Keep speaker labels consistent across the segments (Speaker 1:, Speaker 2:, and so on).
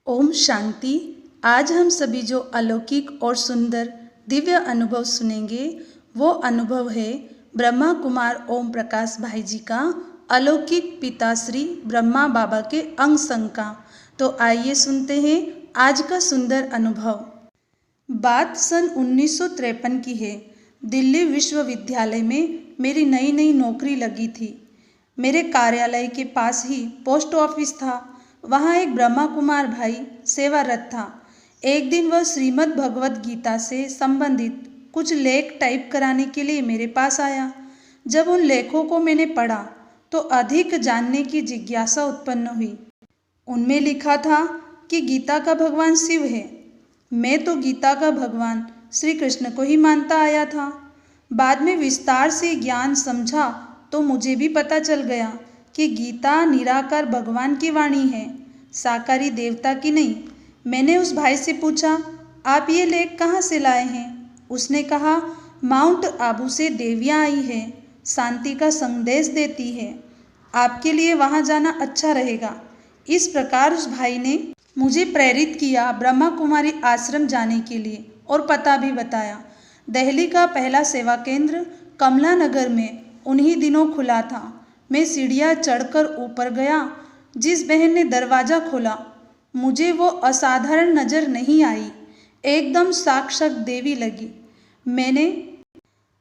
Speaker 1: ओम शांति। आज हम सभी जो अलौकिक और सुंदर दिव्य अनुभव सुनेंगे वो अनुभव है ब्रह्मा कुमार ओम प्रकाश भाई जी का अलौकिक पिताश्री ब्रह्मा बाबा के अंग संग का। तो आइए सुनते हैं आज का सुंदर अनुभव। बात सन 1953 की है। दिल्ली विश्वविद्यालय में मेरी नई नई नौकरी लगी थी। मेरे कार्यालय के पास ही पोस्ट ऑफिस था। वहाँ एक ब्रह्मा कुमार भाई सेवारत था। एक दिन वह श्रीमद् भगवत गीता से संबंधित कुछ लेख टाइप कराने के लिए मेरे पास आया। जब उन लेखों को मैंने पढ़ा तो अधिक जानने की जिज्ञासा उत्पन्न हुई। उनमें लिखा था कि गीता का भगवान शिव है। मैं तो गीता का भगवान श्री कृष्ण को ही मानता आया था। बाद में विस्तार से ज्ञान समझा तो मुझे भी पता चल गया कि गीता निराकार भगवान की वाणी है, साकारी देवता की नहीं। मैंने उस भाई से पूछा, आप ये लेख कहाँ से लाए हैं? उसने कहा, माउंट आबू से देवियाँ आई हैं, शांति का संदेश देती है, आपके लिए वहाँ जाना अच्छा रहेगा। इस प्रकार उस भाई ने मुझे प्रेरित किया ब्रह्मा कुमारी आश्रम जाने के लिए और पता भी बताया। दिल्ली का पहला सेवा केंद्र कमला नगर में उन्हीं दिनों खुला था। मैं सीढ़ियाँ चढ़कर ऊपर गया। जिस बहन ने दरवाज़ा खोला मुझे वो असाधारण नज़र नहीं आई, एकदम साक्षात देवी लगी।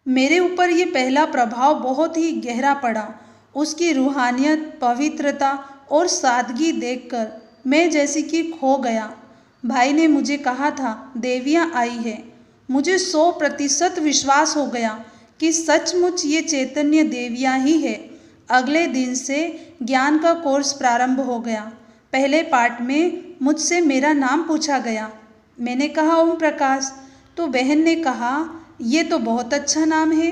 Speaker 1: मेरे ऊपर ये पहला प्रभाव बहुत ही गहरा पड़ा। उसकी रूहानियत, पवित्रता और सादगी देखकर मैं जैसे कि खो गया। भाई ने मुझे कहा था देवियाँ आई है। मुझे 100% विश्वास हो गया कि सचमुच ये चैतन्य देवियाँ ही है। अगले दिन से ज्ञान का कोर्स प्रारंभ हो गया। पहले पार्ट में मुझसे मेरा नाम पूछा गया। मैंने कहा ओम प्रकाश। तो बहन ने कहा, ये तो बहुत अच्छा नाम है,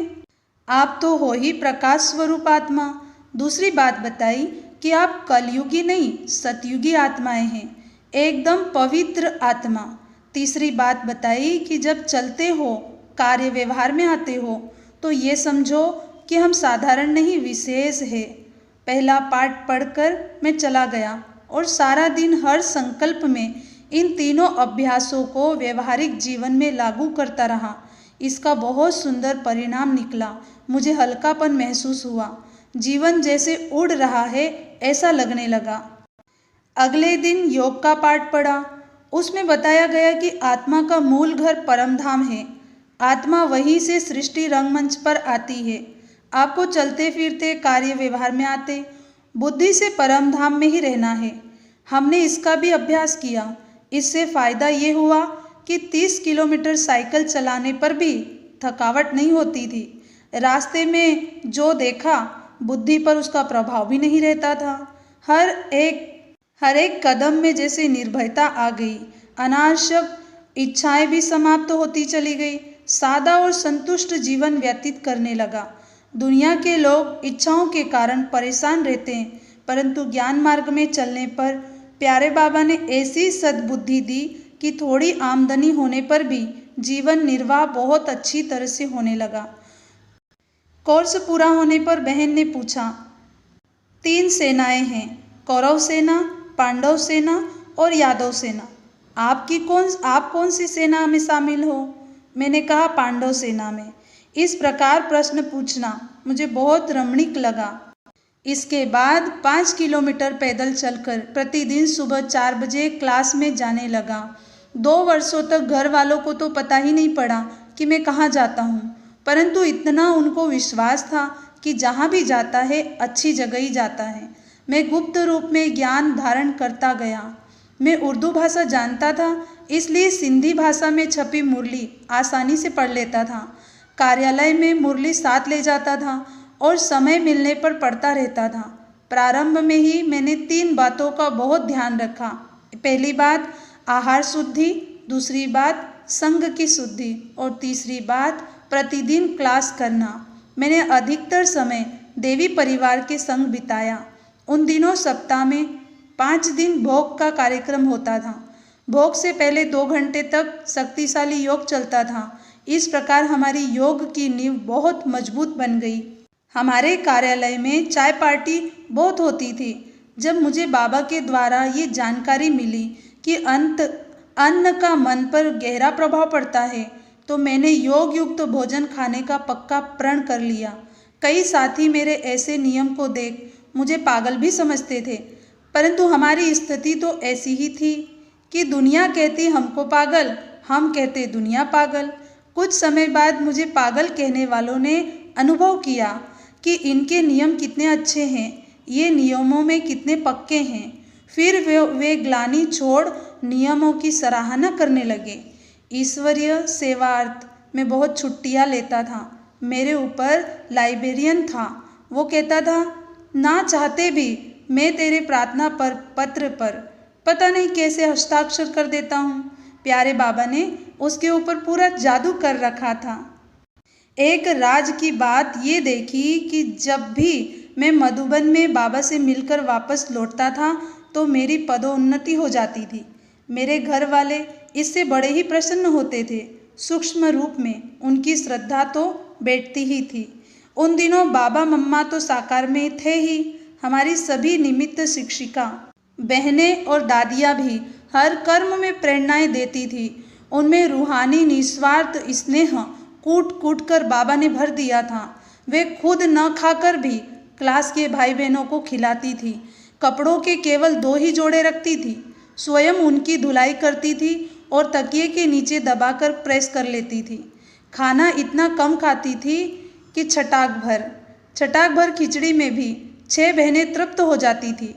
Speaker 1: आप तो हो ही प्रकाश स्वरूप आत्मा। दूसरी बात बताई कि आप कलयुगी नहीं सतयुगी आत्माएं हैं, एकदम पवित्र आत्मा। तीसरी बात बताई कि जब चलते हो, कार्य व्यवहार में आते हो तो ये समझो कि हम साधारण नहीं विशेष है। पहला पाठ पढ़कर मैं चला गया और सारा दिन हर संकल्प में इन तीनों अभ्यासों को व्यवहारिक जीवन में लागू करता रहा। इसका बहुत सुंदर परिणाम निकला। मुझे हल्कापन महसूस हुआ, जीवन जैसे उड़ रहा है ऐसा लगने लगा। अगले दिन योग का पाठ पढ़ा। उसमें बताया गया कि आत्मा का मूल घर परमधाम है। आत्मा वहीं से सृष्टि रंगमंच पर आती है। आपको चलते फिरते कार्य व्यवहार में आते बुद्धि से परमधाम में ही रहना है। हमने इसका भी अभ्यास किया। इससे फ़ायदा ये हुआ कि 30 किलोमीटर साइकिल चलाने पर भी थकावट नहीं होती थी। रास्ते में जो देखा बुद्धि पर उसका प्रभाव भी नहीं रहता था। हर एक कदम में जैसे निर्भयता आ गई। अनावश्यक इच्छाएं भी समाप्त होती चली गई। सादा और संतुष्ट जीवन व्यतीत करने लगा। दुनिया के लोग इच्छाओं के कारण परेशान रहते हैं, परंतु ज्ञान मार्ग में चलने पर प्यारे बाबा ने ऐसी सद्बुद्धि दी कि थोड़ी आमदनी होने पर भी जीवन निर्वाह बहुत अच्छी तरह से होने लगा। कोर्स पूरा होने पर बहन ने पूछा, 3 सेनाएं हैं, कौरव सेना, पांडव सेना और यादव सेना। आप कौन सी सेना में शामिल हो? मैंने कहा पांडव सेना में। इस प्रकार प्रश्न पूछना मुझे बहुत रमणीक लगा। इसके बाद 5 किलोमीटर पैदल चलकर प्रतिदिन सुबह 4 बजे क्लास में जाने लगा। 2 वर्षों तक घर वालों को तो पता ही नहीं पड़ा कि मैं कहाँ जाता हूँ, परंतु इतना उनको विश्वास था कि जहाँ भी जाता है अच्छी जगह ही जाता है। मैं गुप्त रूप में ज्ञान धारण करता गया। मैं उर्दू भाषा जानता था, इसलिए सिंधी भाषा में छपी मुरली आसानी से पढ़ लेता था। कार्यालय में मुरली साथ ले जाता था और समय मिलने पर पढ़ता रहता था। प्रारंभ में ही मैंने 3 बातों का बहुत ध्यान रखा। पहली बात आहार शुद्धि, दूसरी बात संग की शुद्धि और तीसरी बात प्रतिदिन क्लास करना। मैंने अधिकतर समय देवी परिवार के संग बिताया। उन दिनों सप्ताह में 5 दिन भोग का कार्यक्रम होता था। भोग से पहले 2 घंटे तक शक्तिशाली योग चलता था। इस प्रकार हमारी योग की नींव बहुत मजबूत बन गई। हमारे कार्यालय में चाय पार्टी बहुत होती थी। जब मुझे बाबा के द्वारा ये जानकारी मिली कि अन्न का मन पर गहरा प्रभाव पड़ता है, तो मैंने योग युक्त भोजन खाने का पक्का प्रण कर लिया। कई साथी मेरे ऐसे नियम को देख मुझे पागल भी समझते थे, परंतु हमारी स्थिति तो ऐसी ही थी कि दुनिया कहती हमको पागल, हम कहते दुनिया पागल। कुछ समय बाद मुझे पागल कहने वालों ने अनुभव किया कि इनके नियम कितने अच्छे हैं, ये नियमों में कितने पक्के हैं। फिर वे ग्लानि छोड़ नियमों की सराहना करने लगे। ईश्वरीय सेवार्थ में बहुत छुट्टियाँ लेता था। मेरे ऊपर लाइब्रेरियन था। वो कहता था, ना चाहते भी मैं तेरे प्रार्थना पर पत्र पर पता नहीं कैसे हस्ताक्षर कर देता हूँ। प्यारे बाबा ने उसके ऊपर पूरा जादू कर रखा था। एक राज की बात ये देखी कि जब भी मैं मधुबन में बाबा से मिलकर वापस लौटता था तो मेरी पदोन्नति हो जाती थी। मेरे घर वाले इससे बड़े ही प्रसन्न होते थे। सूक्ष्म रूप में उनकी श्रद्धा तो बैठती ही थी। उन दिनों बाबा मम्मा तो साकार में थे ही, हमारी सभी निमित्त शिक्षिका बहनें और दादियाँ भी हर कर्म में प्रेरणाएं देती थी। उनमें रूहानी निस्वार्थ स्नेह कूट कूट कर बाबा ने भर दिया था। वे खुद न खाकर भी क्लास के भाई बहनों को खिलाती थी। कपड़ों के केवल 2 ही जोड़े रखती थी। स्वयं उनकी धुलाई करती थी और तकिए के नीचे दबाकर प्रेस कर लेती थी। खाना इतना कम खाती थी कि छटाक भर खिचड़ी में भी 6 बहनें तृप्त हो जाती थी।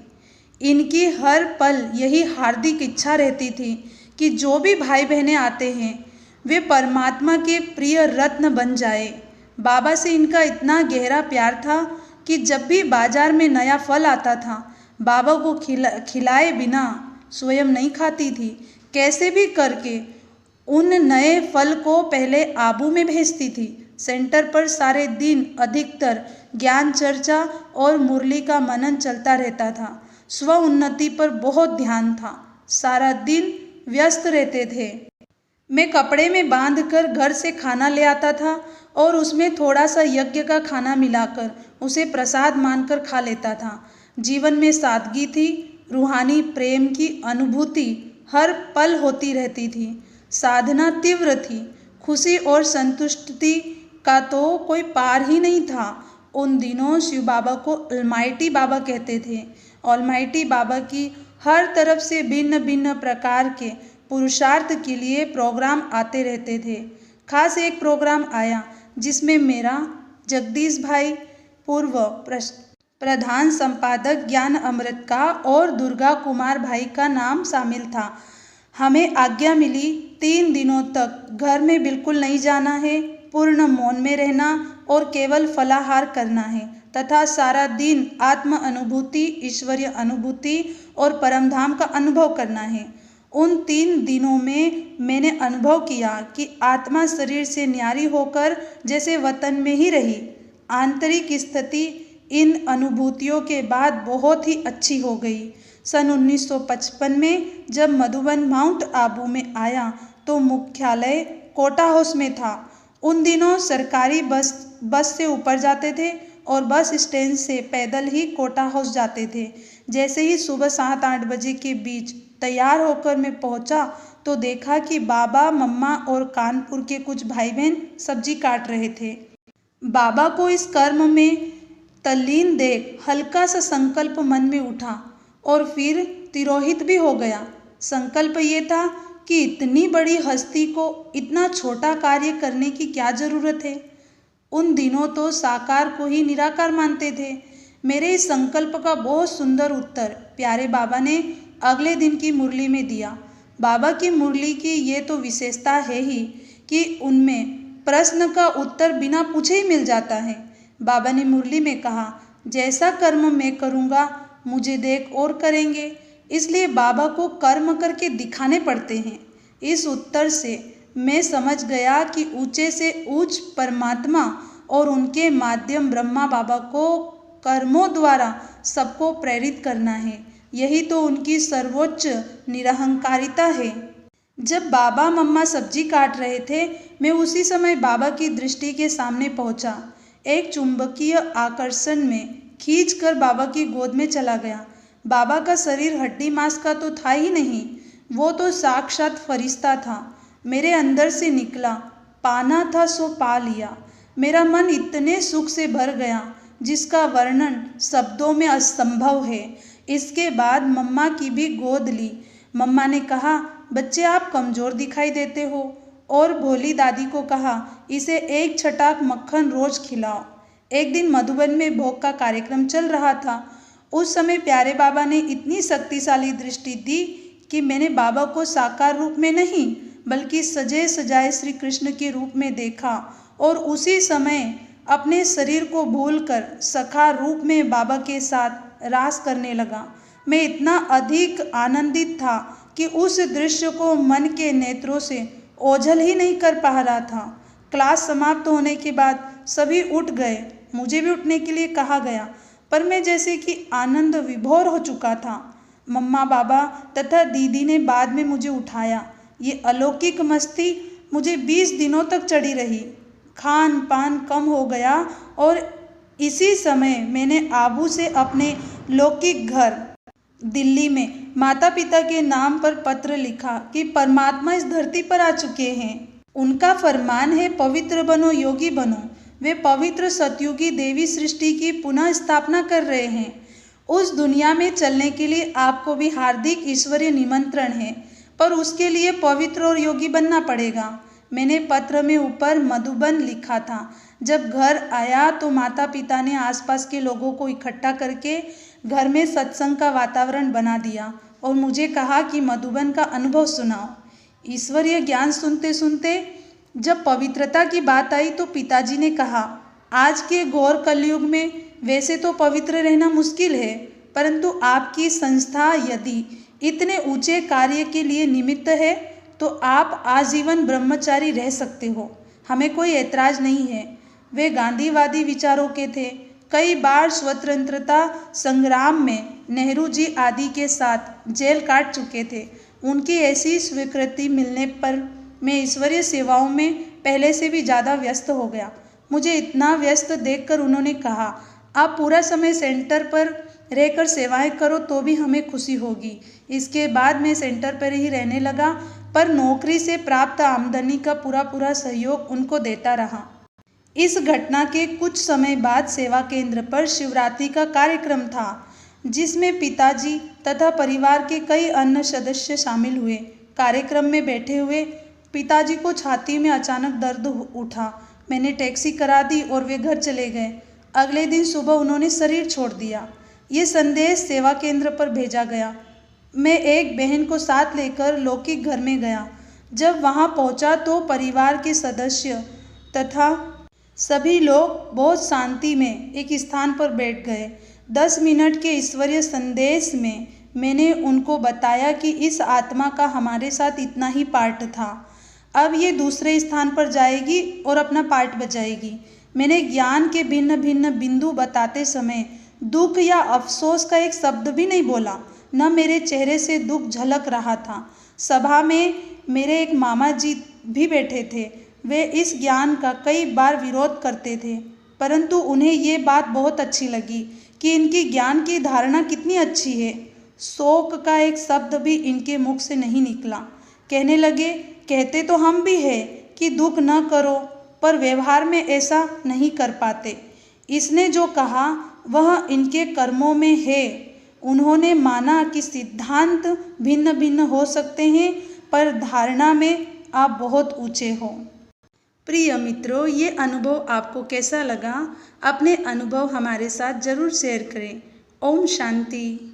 Speaker 1: इनकी हर पल यही हार्दिक इच्छा रहती थी कि जो भी भाई बहनें आते हैं वे परमात्मा के प्रिय रत्न बन जाए। बाबा से इनका इतना गहरा प्यार था कि जब भी बाजार में नया फल आता था बाबा को खिलाए बिना स्वयं नहीं खाती थी। कैसे भी करके उन नए फल को पहले आबू में भेजती थी। सेंटर पर सारे दिन अधिकतर ज्ञान चर्चा और मुरली का मनन चलता रहता था। स्व उन्नति पर बहुत ध्यान था। सारा दिन व्यस्त रहते थे। मैं कपड़े में बांधकर घर से खाना ले आता था और उसमें थोड़ा सा यज्ञ का खाना मिलाकर उसे प्रसाद मानकर खा लेता था। जीवन में सादगी थी। रूहानी प्रेम की अनुभूति हर पल होती रहती थी। साधना तीव्र थी। खुशी और संतुष्टि का तो कोई पार ही नहीं था। उन दिनों शिव बाबा को ऑलमाइटी बाबा कहते थे। ऑलमाइटी बाबा की हर तरफ से भिन्न भिन्न प्रकार के पुरुषार्थ के लिए प्रोग्राम आते रहते थे। खास एक प्रोग्राम आया जिसमें मेरा जगदीश भाई, पूर्व प्रधान संपादक ज्ञान अमृत का, और दुर्गा कुमार भाई का नाम शामिल था। हमें आज्ञा मिली 3 दिनों तक घर में बिल्कुल नहीं जाना है, पूर्ण मौन में रहना और केवल फलाहार करना है तथा सारा दिन आत्म अनुभूति, ईश्वरीय अनुभूति और परमधाम का अनुभव करना है। उन 3 दिनों में मैंने अनुभव किया कि आत्मा शरीर से न्यारी होकर जैसे वतन में ही रही। आंतरिक स्थिति इन अनुभूतियों के बाद बहुत ही अच्छी हो गई। सन 1955 में जब मधुबन माउंट आबू में आया तो मुख्यालय कोटा हाउस में था। उन दिनों सरकारी बस से ऊपर जाते थे और बस स्टैंड से पैदल ही कोटा हाउस जाते थे। जैसे ही सुबह 7-8 बजे के बीच तैयार होकर मैं पहुंचा तो देखा कि बाबा, मम्मा और कानपुर के कुछ भाई बहन सब्जी काट रहे थे। बाबा को इस कर्म में तल्लीन देख हल्का सा संकल्प मन में उठा और फिर तिरोहित भी हो गया। संकल्प ये था कि इतनी बड़ी हस्ती को इतना छोटा कार्य करने की क्या जरूरत है। उन दिनों तो साकार को ही निराकार मानते थे। मेरे इस संकल्प का बहुत सुंदर उत्तर प्यारे बाबा ने अगले दिन की मुरली में दिया। बाबा की मुरली की ये तो विशेषता है ही कि उनमें प्रश्न का उत्तर बिना पूछे ही मिल जाता है। बाबा ने मुरली में कहा, जैसा कर्म मैं करूँगा मुझे देख और करेंगे, इसलिए बाबा को कर्म करके दिखाने पड़ते हैं। इस उत्तर से मैं समझ गया कि ऊंचे से ऊंच परमात्मा और उनके माध्यम ब्रह्मा बाबा को कर्मों द्वारा सबको प्रेरित करना है। यही तो उनकी सर्वोच्च निरहंकारिता है। जब बाबा मम्मा सब्जी काट रहे थे मैं उसी समय बाबा की दृष्टि के सामने पहुंचा। एक चुंबकीय आकर्षण में खींचकर बाबा की गोद में चला गया। बाबा का शरीर हड्डी मांस का तो था ही नहीं। वो तो साक्षात फरिश्ता था, मेरे अंदर से निकला। पाना था सो पा लिया। मेरा मन इतने सुख से भर गया जिसका वर्णन शब्दों में असंभव है। इसके बाद मम्मा की भी गोद ली। मम्मा ने कहा, बच्चे आप कमज़ोर दिखाई देते हो। और भोली दादी को कहा, इसे एक छटाक मक्खन रोज खिलाओ। एक दिन मधुबन में भोग का कार्यक्रम चल रहा था। उस समय प्यारे बाबा ने इतनी शक्तिशाली दृष्टि दी कि मैंने बाबा को साकार रूप में नहीं बल्कि सजे सजाए श्री कृष्ण के रूप में देखा और उसी समय अपने शरीर को भूलकर सखा रूप में बाबा के साथ रास करने लगा। मैं इतना अधिक आनंदित था कि उस दृश्य को मन के नेत्रों से ओझल ही नहीं कर पा रहा था। क्लास समाप्त होने के बाद सभी उठ गए। मुझे भी उठने के लिए कहा गया, पर मैं जैसे कि आनंद विभोर हो चुका था। मम्मा, बाबा तथा दीदी ने बाद में मुझे उठाया। ये अलौकिक मस्ती मुझे 20 दिनों तक चढ़ी रही। खान पान कम हो गया और इसी समय मैंने आबू से अपने लौकिक घर दिल्ली में माता पिता के नाम पर पत्र लिखा कि परमात्मा इस धरती पर आ चुके हैं। उनका फरमान है, पवित्र बनो, योगी बनो। वे पवित्र सतयुगी देवी सृष्टि की पुनः स्थापना कर रहे हैं। उस दुनिया में चलने के लिए आपको भी हार्दिक ईश्वरीय निमंत्रण है, पर उसके लिए पवित्र और योगी बनना पड़ेगा। मैंने पत्र में ऊपर मधुबन लिखा था। जब घर आया तो माता पिता ने आसपास के लोगों को इकट्ठा करके घर में सत्संग का वातावरण बना दिया और मुझे कहा कि मधुबन का अनुभव सुनाओ। ईश्वरीय ज्ञान सुनते सुनते जब पवित्रता की बात आई तो पिताजी ने कहा, आज के घोर कलयुग में वैसे तो पवित्र रहना मुश्किल है, परंतु आपकी संस्था यदि इतने ऊंचे कार्य के लिए निमित्त है तो आप आजीवन ब्रह्मचारी रह सकते हो। हमें कोई ऐतराज नहीं है। वे गांधीवादी विचारों के थे। कई बार स्वतंत्रता संग्राम में नेहरू जी आदि के साथ जेल काट चुके थे। उनकी ऐसी स्वीकृति मिलने पर मैं ईश्वरीय सेवाओं में पहले से भी ज़्यादा व्यस्त हो गया। मुझे इतना व्यस्त देखकर उन्होंने कहा, आप पूरा समय सेंटर पर रहकर सेवाएं करो तो भी हमें खुशी होगी। इसके बाद मैं सेंटर पर ही रहने लगा, पर नौकरी से प्राप्त आमदनी का पूरा सहयोग उनको देता रहा। इस घटना के कुछ समय बाद सेवा केंद्र पर शिवरात्रि का कार्यक्रम था, जिसमें पिताजी तथा परिवार के कई अन्य सदस्य शामिल हुए। कार्यक्रम में बैठे हुए पिताजी को छाती में अचानक दर्द उठा। मैंने टैक्सी करा दी और वे घर चले गए। अगले दिन सुबह उन्होंने शरीर छोड़ दिया। ये संदेश सेवा केंद्र पर भेजा गया। मैं एक बहन को साथ लेकर लौकिक घर में गया। जब वहां पहुंचा तो परिवार के सदस्य तथा सभी लोग बहुत शांति में एक स्थान पर बैठ गए। 10 मिनट के ईश्वरीय संदेश में मैंने उनको बताया कि इस आत्मा का हमारे साथ इतना ही पार्ट था, अब ये दूसरे स्थान पर जाएगी और अपना पार्ट बजाएगी। मैंने ज्ञान के भिन्न भिन्न बिंदु बताते समय दुख या अफसोस का एक शब्द भी नहीं बोला, न मेरे चेहरे से दुख झलक रहा था। सभा में मेरे एक मामा जी भी बैठे थे। वे इस ज्ञान का कई बार विरोध करते थे, परंतु उन्हें ये बात बहुत अच्छी लगी कि इनकी ज्ञान की धारणा कितनी अच्छी है। शोक का एक शब्द भी इनके मुख से नहीं निकला। कहने लगे, कहते तो हम भी हैं कि दुख न करो, पर व्यवहार में ऐसा नहीं कर पाते। इसने जो कहा वह इनके कर्मों में है। उन्होंने माना कि सिद्धांत भिन्न भिन्न हो सकते हैं, पर धारणा में आप बहुत ऊंचे हो। प्रिय मित्रों, ये अनुभव आपको कैसा लगा? अपने अनुभव हमारे साथ जरूर शेयर करें। ओम शांति।